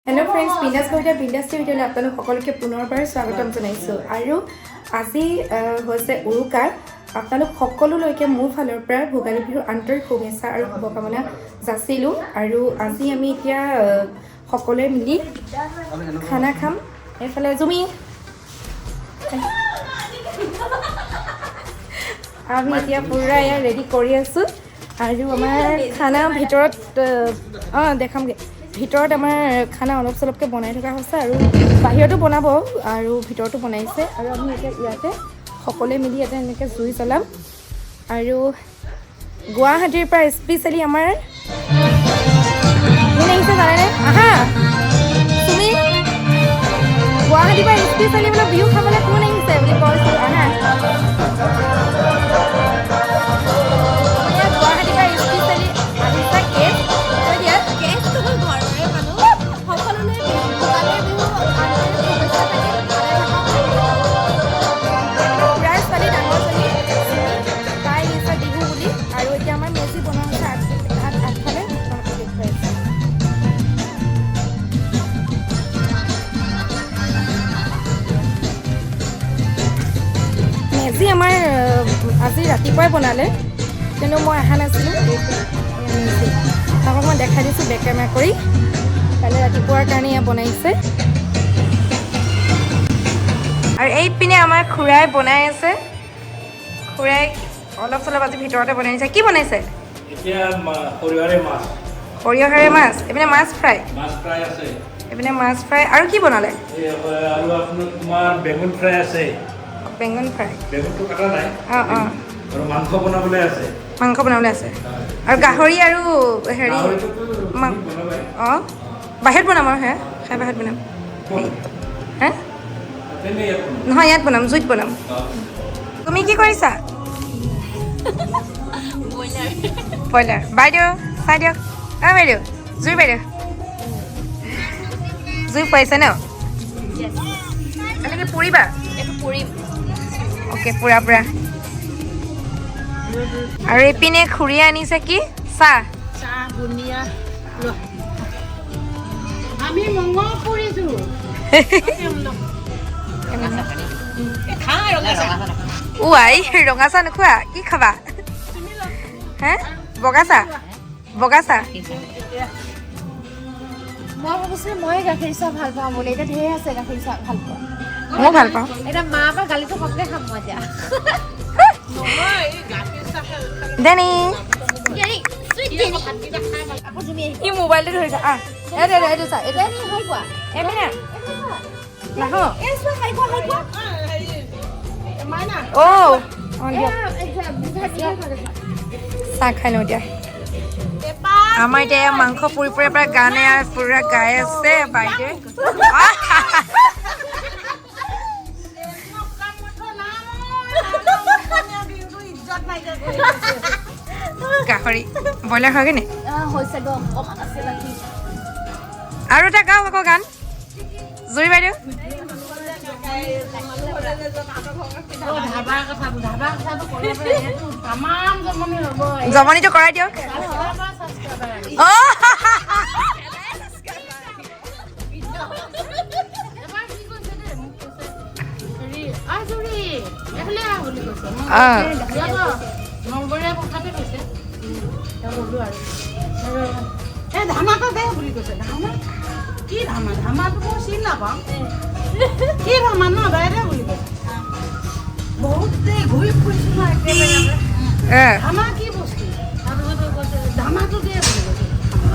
hello friends बिंदास कविता बिंदास video आपलोक सकलोके पुनरबार स्वागतम जनाइছো আৰু আজি হৈছে উৰুকাৰ আপোনালোক সকলোলৈকে মোৰ ফালৰ পৰা ভোগালী বিহুৰ আন্তৰিক শুভেচ্ছা আৰু শুভকামনা যাচিলোঁ আৰু আজি আমি এতিয়া সকলোৱে মিলি খানা খাম এফালে জুমি আমি এতিয়া পুৰা ৰেডি কৰি আছো আৰু আমাৰ খানা ভিতৰত দেখামগে ভিতৰত আমাৰ খানা অলপ চলপকৈ বনাই থকা হৈছে আৰু বাহিৰতো বনাব আৰু ভিতৰতো বনাইছে আৰু আমি এতিয়া ইয়াতে সকলোৱে মিলি ইয়াতে এনেকৈ জুই জ্বলাম আৰু গুৱাহাটীৰ পৰা স্পেচিয়েলি আমাৰ কোন আহিছে জানেনে আহা তুমি গুৱাহাটীৰ পৰা স্পেচিয়েলি বোলে বিহু খাবলৈ কোন আহিছে বুলি কৈছোঁ আহা মেজি আমাৰ আজি ৰাতিপুৱাই বনালে কিন্তু মই অহা নাছিলোঁ আপোনাক মই দেখাই দিছোঁ বেক কেমেৰা কৰি কালি ৰাতিপুৱাৰ কাৰণে এয়া বনাইছে আৰু এই পিনে আমাৰ খুৰাই বনাই আছে খুৰাই অলপ চলপ আজি ভিতৰতে বনাইছে কি বনাইছে এতিয়া সৰিয়হৰে মাছ সৰিয়হৰে মাছ এইপিনে মাছ ফ্ৰাই আছে এইপিনে মাছ ফ্ৰাই আৰু কি বনালে আৰু আপোনাৰ তোমাৰ বেগুন ফ্ৰাই আছে বেঙুন ফ্ৰাই বেগুনটো কটা নাই আৰু মাংস বনাবলৈ আছে আৰু গাহৰি আৰু হেৰি বাহিৰত বনাম আৰু খাই বাহিৰত বনাম হে নহয় ইয়াত বনাম জুইত বনাম তুমি কি কৰিছা ব্ৰইলাৰ বাইদেউ চাই দিয়ক বাইদেউ জুই বাইদেউ জুই পাইছে ন এনেকৈ পুৰিবা এইটো পুৰিম অ'কে পুৰা পুৰা আৰু এইপিনে খুৰীয়ে আনিছে কি চাহ বুনিয়া আমি মঙহ পুৰিছোঁ আই ৰঙা চাহ নোখোৱা কি খাবা হে বগা চাহ মই ভাবিছিলোঁ মই গাখীৰ চাহ ভাল পাওঁ বুলি এতিয়া ঢেৰ আছে গাখীৰ চাহ ভাল পাওঁ মই ভাল পাওঁ এতিয়া মা পৰা গালিটো কমকৈ খাম মই এতিয়া দেনি আকৌ জুমি আহিব ই মোবাইলটো ধৰিছা এইটো চা এইটো হৈ কোৱা এইপিনে নাহ এই চোৱা খাই কোৱা মাইনা অঁ চাহ খাই লওঁ এতিয়া আমাৰ এতিয়া মাংস পুৰি পুৰি পৰা গানে পুৰা গাই আছে বাইদেউ গাহৰি ব্ৰইলাৰ হয়গৈ নি আৰু এটা গাওঁ আকৌ গান জুৰি বাইদেউ জমনিটো কৰাই দিয়ক ধামাটো দে বুলি কৈছে ধামা কি ধামাটো মই চিনি নাপাওঁ কি ধামা ন দাইৰে বুলি কৈছে বহুত দেৰি ঘূৰি ফুৰিছোঁ ন একেবাৰে ধামা কি বস্তু তাৰপিছত কৈছে ধামাটো দে বুলি কৈছে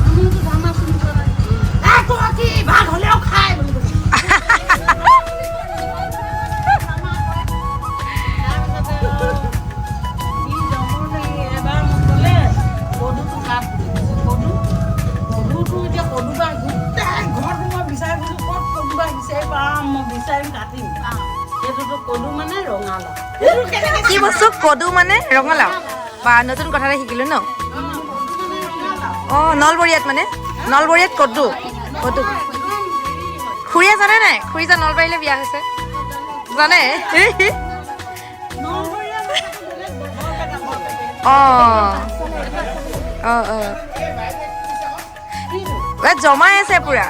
আমিতো ধামা চিনি পোৱা নাই তই কি ভাত হ'লেও খাই বুলি কৈছে কি বস্তু কদু মানে ৰঙালাও বা নতুন কথা এটা শিকিলো ন অঁ নলবৰীয়াত মানে নলবৰীয়াত কদু খুৰীয়ে জানে নাই খুৰী যে নলবাৰীলৈ বিয়া হৈছে জানে অঁ জমাই আছে পুৰা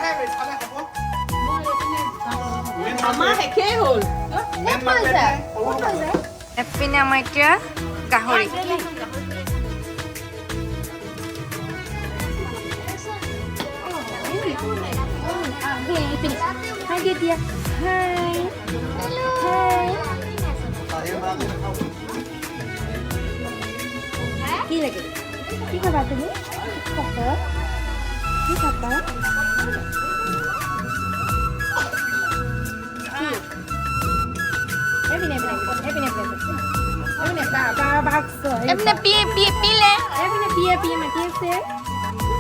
আমাৰ শেষেই হ'ল এপিনে আমাৰ এতিয়া গাহৰি কি লাগে কি খাবা তুমি কি খাবা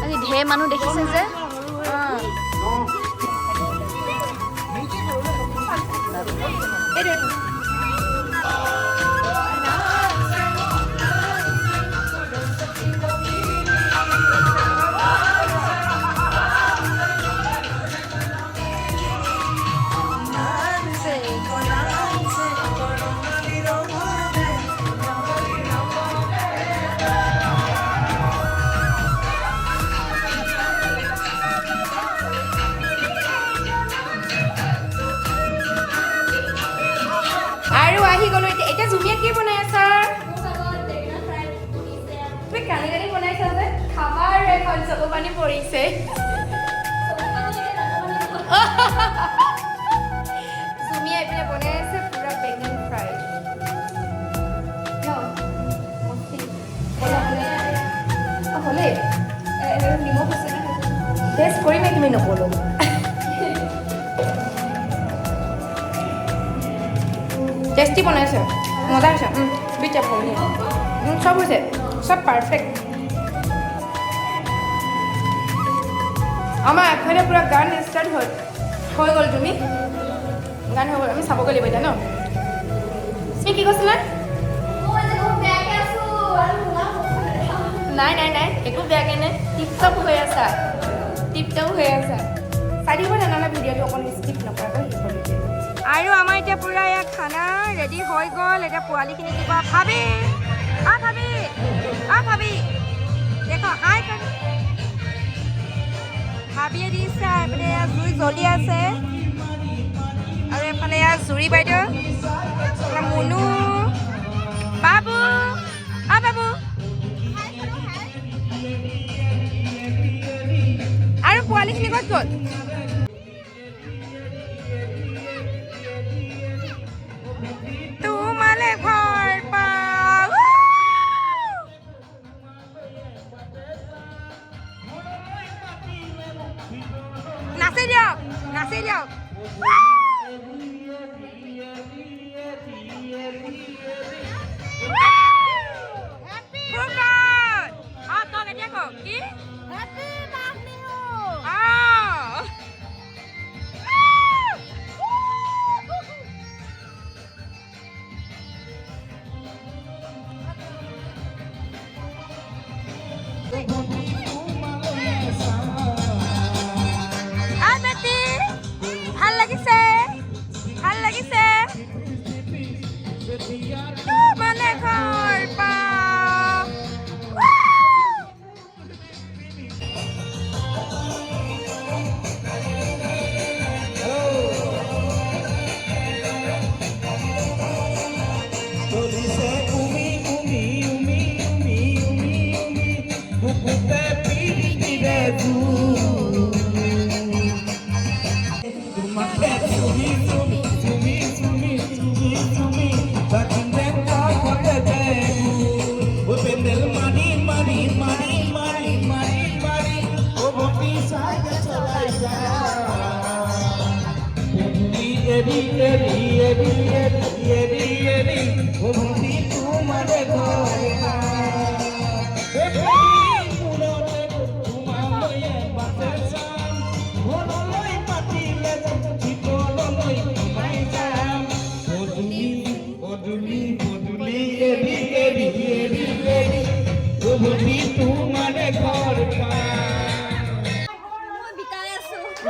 আজি ঢেৰ মানুহ দেখিছে যে আৰু আহি গ'লো এতিয়া জুমিয়া কি বনাই আছা তুমি কানি কানি বনাইছা যে খাবা আৰু এখন চকু পানী পৰিছে জুমিয়া এইপিনে বনাই আছে পুৰা বেঙেন ফ্ৰাই হ'লে নিমখ আছে টেষ্ট কৰিমে তুমি নক'লো টেষ্টি বনাইছে মজা হৈছে বিচা পঢ়ি চব হৈছে চব পাৰফেক্ট আমাৰ এফালে পুৰা গান ষ্টাৰ্ট হৈ গ'ল তুমি গান হৈ গ'ল আমি চাবগৈ লাগিব এতিয়া ন তুমি কি কৈছিলা নাই নাই নাই একো বেয়াকৈ নাই টিপটপ হৈ আছা চাই দিব জানানে ভিডিঅ'টো অকণ স্কিপ নকৰাকৈ আৰু আমাৰ এতিয়া পুৰা ইয়াত খানা ৰেডি হৈ গ'ল এতিয়া পোৱালিখিনি কিবা ভাবি দেখো হাই ভাবিয়ে দিছে এইপিনে জুই জ্বলি আছে আৰু এইফালে জুৰি বাইদেউ মুনু বাবু বাবু আৰু পোৱালিখিনি ক'ত গ'ল তোমালে ঘৰ পাওঁ নাচি দিয়ক কি ভাল লাগিছে মানে ঘৰ পাওঁ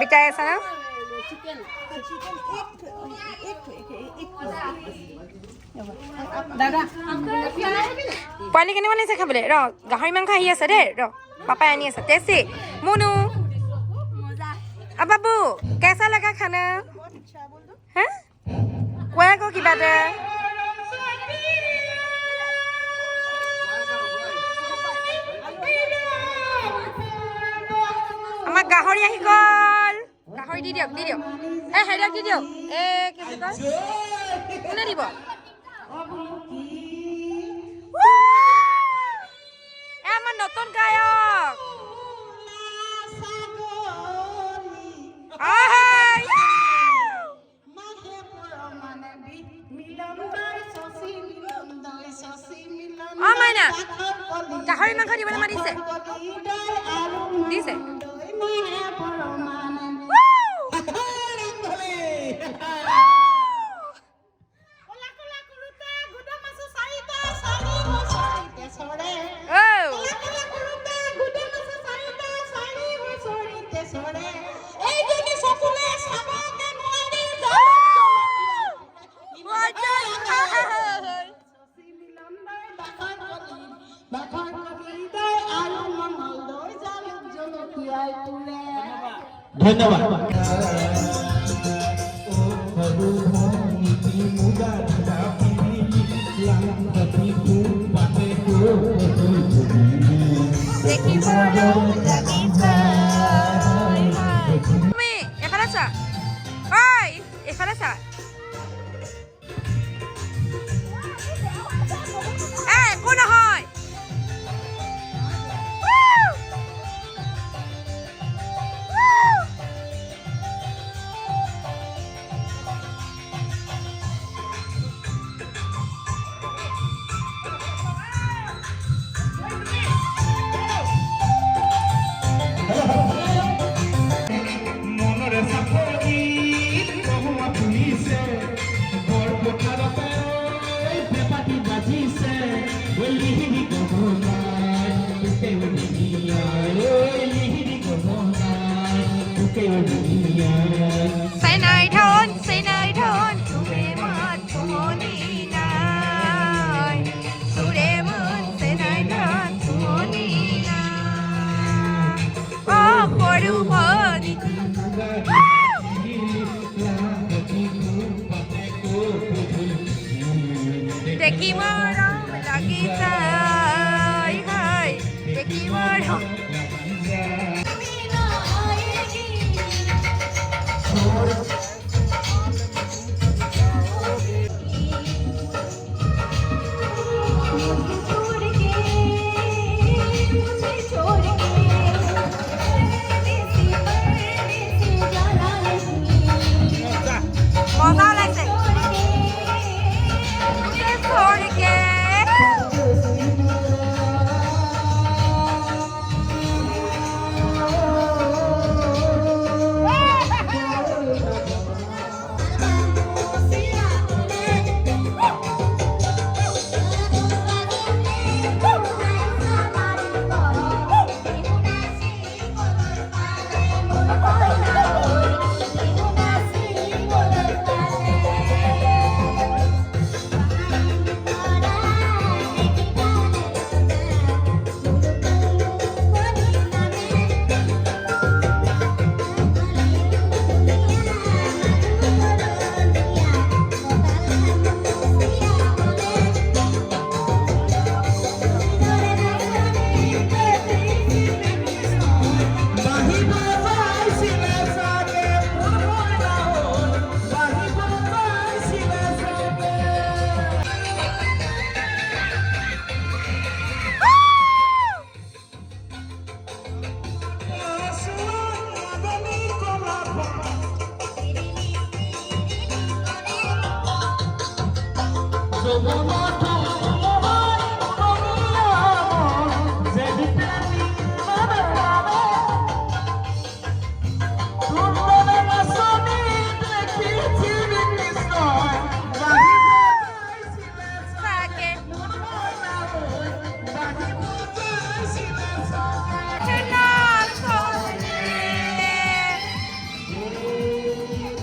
বিটাই আছা না পোৱালি কেনে বনাইছে খাবলৈ ৰ গাহৰি মাংস আহি আছে দেই ৰ পাপাই আনি আছে টেষ্টি মুনু বাবু কেঁচা লগা খানা হে কোৱা আকৌ কিবা এটা আমাৰ গাহৰি আহি গ'ল গাহৰি দি দিয়ক এই হেৰিয়ক দি দিয়ক কি বুলি কয় কোনে দিব আমাৰ নতুন গায়ক মাইনা গাহৰি মাংস দিবলৈ মাতিছে দিছে ধন্যবাদ এফালে চা এফালে চা একো নহয় Say nơi thôn Sude mơn Sumoni nai Sude mơn Say nơi thôn Sumoni nai Oh Koru Poni Deki maro lagi say hai Deki maro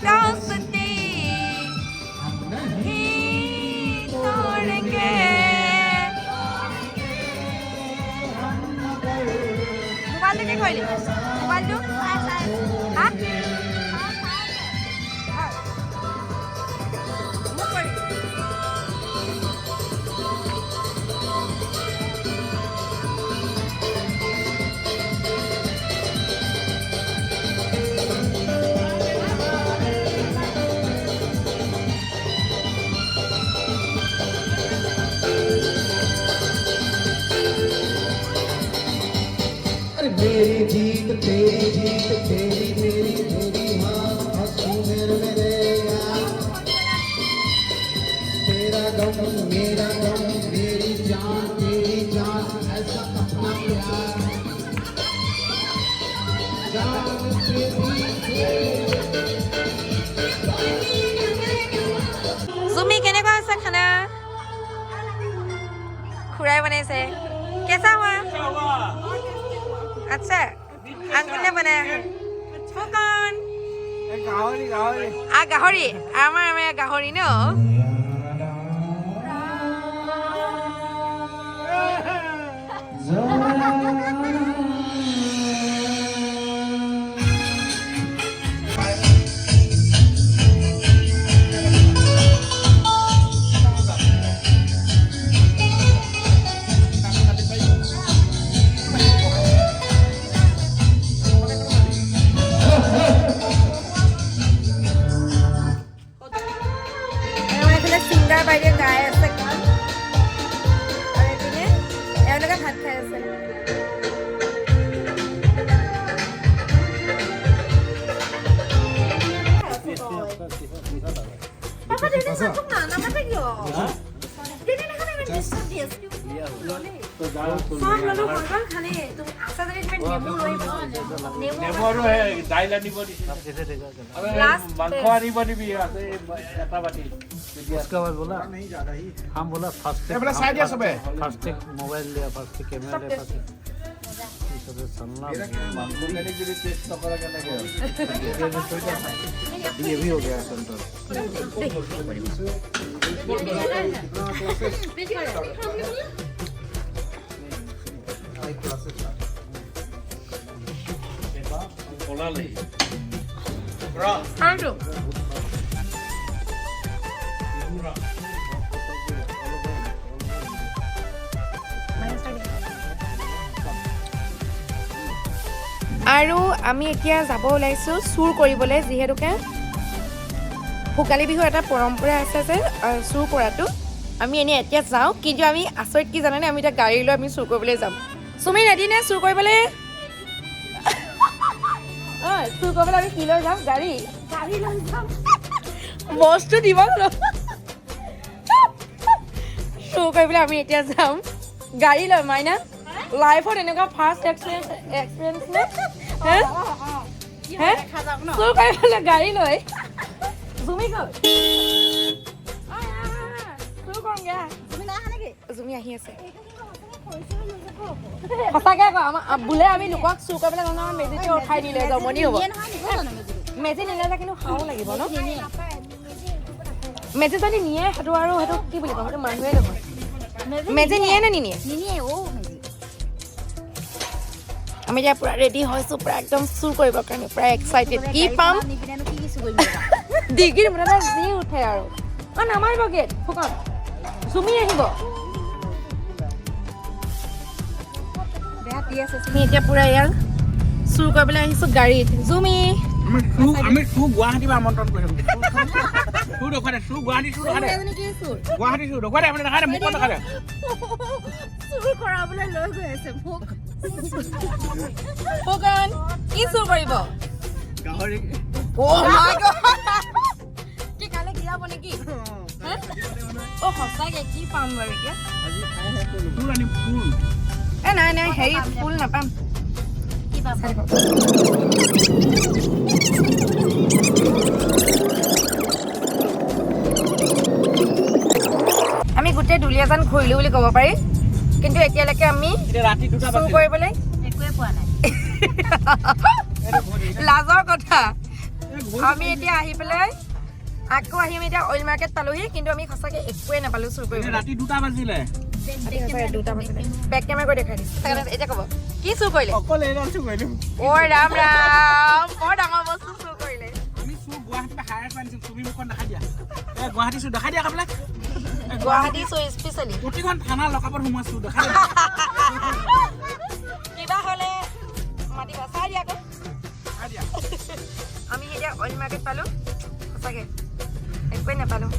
Don't जीत तेरी मेरी हाँ हंसू मेरे यार तेरा गम मेरा गम मेरी जान ऐसा अपना प्यार जान জুমি কেনেকুৱা আছে খানা খুৰাই বনাইছে কেঁচা হোৱা আচ্ছা আংকুলে বনাই ফুকন গাহৰি আমাৰ গাহৰি ন সিংগাৰ বাইদেউ গাই আছে গান আৰু এইপিনে এওঁলোকে ভাত খাই আছে उसके बाद बोला हम बोला फास्ट मोबाइल लिया फास्ट कैमरा लिया फास्ट ये भी हो गया सेंटर আৰু আমি এতিয়া যাব ওলাইছোঁ চুৰ কৰিবলৈ যিহেতুকে ভোগালী বিহুৰ এটা পৰম্পৰা আছে যে চুৰ কৰাটো আমি এনেই এতিয়া যাওঁ কিন্তু আমি আচৰিত কি জানানে আমি এতিয়া গাড়ী লৈ আমি চুৰ কৰিবলৈ যাম চুমি ৰেডি নে চুৰ কৰিবলৈ চুৰ কৰিবলৈ আমি কি লৈ যাম গাড়ী লৈ যাম বস্তু দিব চুৰ কৰিবলৈ আমি এতিয়া যাম গাড়ী লৈ মাইনা লাইফত এনেকুৱা ফাৰ্ষ্ট এক্সপিৰিয়েঞ্চ নে চুৰ কৰিবলৈ গাড়ী লৈ জুমি গ'ল চুৰ কৰোঁগে জুমি আহি আছে সঁচাকৈ আকৌ আমাৰ বোলে আমি লোকক চুৰ কৰিবলৈ গ'লে আমাৰ মেজিতে উঠাই দিলে জমনি হ'ব মেজি নিলে যে কিন্তু খাব লাগিব ন মেজি যদি নিয়ে সেইটো আৰু সেইটো কি বুলি ক'ম সেইটো মানুহে নহয় মেজি নিয়ে নে নিনিয়ে আমি এতিয়া পুৰা ৰেডি হৈছোঁ পুৰা একদম চুৰ কৰিবৰ কাৰণে পুৰা এক্সাইটেড কি পাম ডিগ্ৰীৰ মুঠতে যি উঠে আৰু নামাৰিব গেট ফুকন জুমি আহিব আমি এতিয়া পুৰা ইয়াৰ চুৰ কৰিবলৈ আহিছোঁ গাড়ীত জুমি আমি চুৰ গুৱাহাটীৰ পৰা আমন্ত্ৰণ কৰিম চুৰ দেখুৱাই চুৰ গুৱাহাটী চুৰ গুৱাহাটী চুৰ দেখুৱাই আপুনি দেখাই মোক দেখাই চুৰ কৰাবলৈ লৈ গৈ আছে মোক ফুকন কি চুৰ কৰিব গাহৰি কি কালে গিৰাব নেকি সঁচাকৈ কি পাম বাৰু এতিয়া ফুল আনিম ফুল নাই হেৰি ফুল নাপাম আমি গোটেই দুলীয়াজান ঘূৰিলো বুলি ক'ব পাৰি কিন্তু এতিয়ালৈকে আমি চুৰ কৰিবলৈ একোৱে পোৱা নাই লাজৰ কথা আমি এতিয়া আহি পেলাই আকৌ আহিম এতিয়া অইল মাৰ্কেট পালোহি কিন্তু আমি সঁচাকৈ একোৱে নাপালোঁ চুৰ কৰিবলৈ ৰাতি 2টা বাজিলে বেক কেমেৰা কৰি দেখাই দিছোঁ এতিয়া ক'ব কি চুৰ কৰিলে অকল এইডাল চুৰ কৰিলোঁ ঐ ৰাম ৰাম বৰ ডাঙৰ বস্তু চুৰ কৰিলে আমি চুৰ গুৱাহাটীৰ পৰা হায়াৰ আনিছোঁ তুমি মুখখন দেখাই দিয়া গুৱাহাটী চুৰ দেখাই দিয়া কাবিলাক গুৱাহাটী চুৰ স্পেচিয়েলি প্ৰতিখন থানা লকাপত সোমাইছোঁ দেখাই কিবা হ'লে মাতিবা চাই দিয়া আকৌ আমি এতিয়া অইল মাৰ্কেট পালোঁ সঁচাকৈ একোৱে নাপালোঁ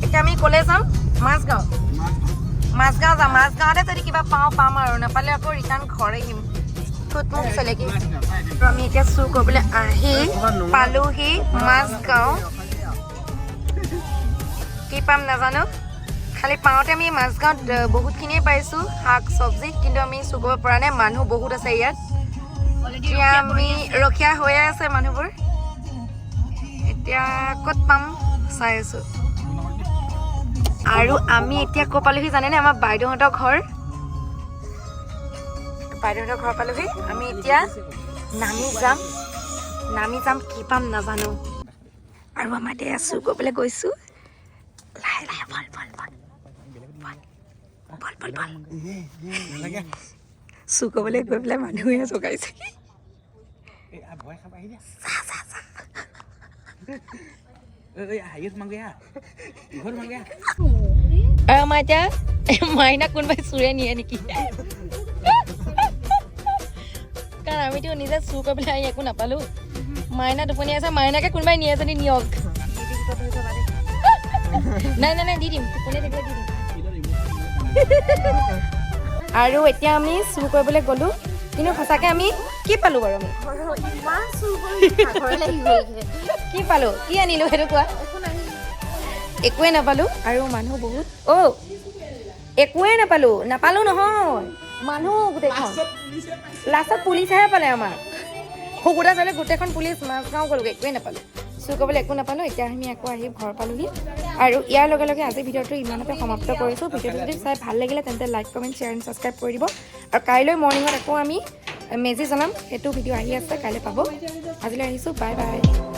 এতিয়া আমি ক'লে যাম মাজগাঁও যাম মাজগাঁৱতে যদি কিবা পাম আৰু নাপালে আকৌ ৰিটাৰ্ণ ঘৰ আহিম ফুট মোক চেলেকি আমি এতিয়া চুৰ কৰিবলৈ আহি পালোহি মাজগাঁও কি পাম নাজানো খালি পাওঁতে আমি মাজগাঁৱত বহুতখিনিয়ে পাইছোঁ শাক চব্জি কিন্তু আমি চুৰ কৰিব পৰা নাই মানুহ বহুত আছে ইয়াত এতিয়া আমি ৰখীয়া হৈয়ে আছে মানুহবোৰ এতিয়া ক'ত পাম চাই আছোঁ আৰু আমি এতিয়া ক'ত পালোহি জানেনে আমাৰ বাইদেউহঁতৰ ঘৰ পালোহি আমি এতিয়া নামি যাম কি পাম নাজানো আৰু আমাৰ এতিয়া চুৰ কৰিবলৈ গৈছোঁ লাহে লাহে বল চুৰ কৰিবলৈ গৈ পেলাই মানুহে জগাইছে আৰু আমাৰ এতিয়া মাইনা কোনোবাই চুৰে নিয়ে নেকি কাৰণ আমিতো নিজে চুৰ কৰি পেলাই আহি একো নাপালোঁ মাইনা টোপনি আছে মাইনাকে কোনোবাই নিয়ে যদি নিয়ক নাই দি দিম টোপনি থাকিলে দি দিম আৰু এতিয়া আমি চুৰ কৰিবলৈ গ'লোঁ কিন্তু সঁচাকৈ আমি কি পালোঁ বাৰু আমি কি পালোঁ কি আনিলোঁ সেইটো কোৱা একোৱে নাপালোঁ আৰু মানুহ বহুত একোৱে নাপালোঁ নহয় মানুহ গোটেইখন লাষ্টত পুলিচেহে পালে আমাক শুকুতা চালে গোটেইখন পুলিচ মাজগাঁও গ'লোগৈ একোৱে নাপালোঁ চুৰ কৰিবলৈ একো নাপালোঁ এতিয়া আমি আকৌ আহি ঘৰ পালোঁহি আৰু ইয়াৰ লগে লগে আজি ভিডিঅ'টো ইমানতে সমাপ্ত কৰিছোঁ ভিডিঅ'টো যদি চাই ভাল লাগিলে তেন্তে like comment share and subscribe কৰি দিব আৰু কাইলৈ মৰ্ণিঙত আকৌ আমি মেজি জ্বলাম সেইটো ভিডিঅ' আহি আছে কাইলৈ পাব আজিলৈ আহিছোঁ বাই